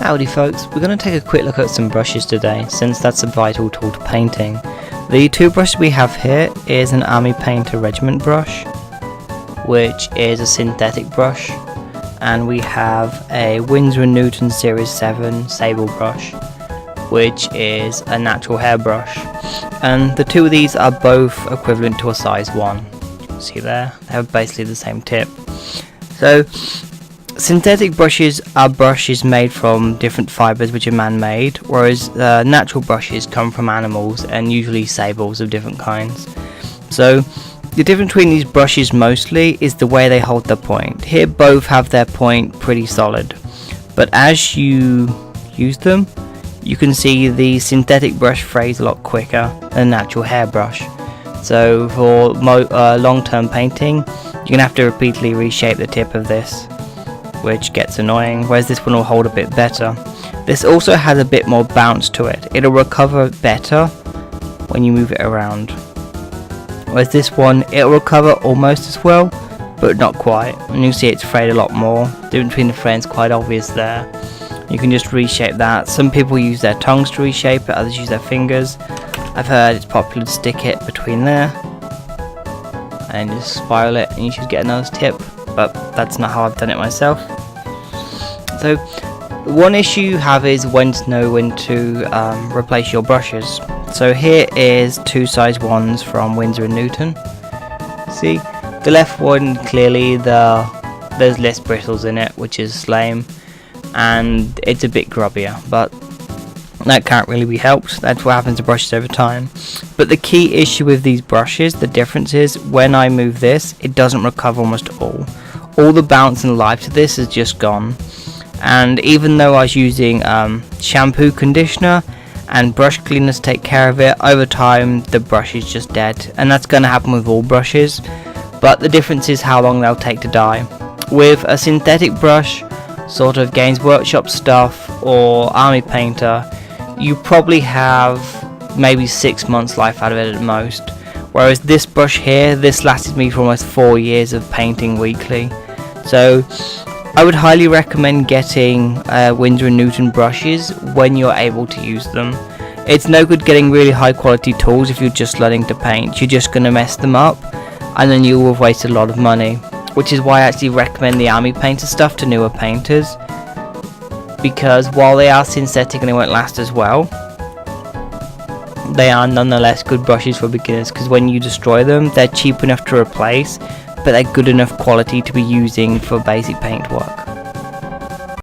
Howdy folks, we're going to take a quick look at some brushes today, since that's a vital tool to painting. The two brushes we have here is an Army Painter Regiment brush, which is a synthetic brush, and we have a Winsor and Newton Series 7 sable brush, which is a natural hair brush. And the two of these are both equivalent to a size 1. See there? They have basically the same tip. So synthetic brushes are brushes made from different fibres which are man-made, whereas natural brushes come from animals and usually sables of different kinds. So the difference between these brushes mostly is the way they hold their point. Here both have their point pretty solid, but as you use them you can see the synthetic brush frays a lot quicker than a natural hairbrush. So for long-term painting you're going to have to repeatedly reshape the tip of this, which gets annoying, whereas this one will hold a bit better. This also has a bit more bounce to it. It'll recover better when you move it around. Whereas this one, it'll recover almost as well, but not quite. And you can see it's frayed a lot more. The difference between the frames is quite obvious there. You can just reshape that. Some people use their tongues to reshape it, others use their fingers. I've heard it's popular to stick it between there and just spiral it and you should get a nice tip. But that's not how I've done it myself. So one issue you have is when to know when to replace your brushes. So here is two size 1s from Winsor and Newton. See, the left one clearly there's less bristles in it, which is lame, and it's a bit grubbier, but that can't really be helped. That's what happens to brushes over time. But the key issue with these brushes, the difference is when I move this, it doesn't recover almost at all. All the bounce and life to this is just gone. And even though I was using shampoo, conditioner and brush cleaners to take care of it, over time the brush is just dead. And that's going to happen with all brushes, but the difference is how long they'll take to die. With a synthetic brush, sort of Games Workshop stuff or Army Painter, you probably have maybe 6 months life out of it at most. Whereas this brush here, this lasted me for almost 4 years of painting weekly. So I would highly recommend getting Winsor and Newton brushes when you're able to use them. It's no good getting really high quality tools if you're just learning to paint. You're just going to mess them up and then you will have wasted a lot of money. Which is why I actually recommend the Army Painter stuff to newer painters, because while they are synthetic and they won't last as well, they are nonetheless good brushes for beginners, because when you destroy them they're cheap enough to replace, but they're good enough quality to be using for basic paint work.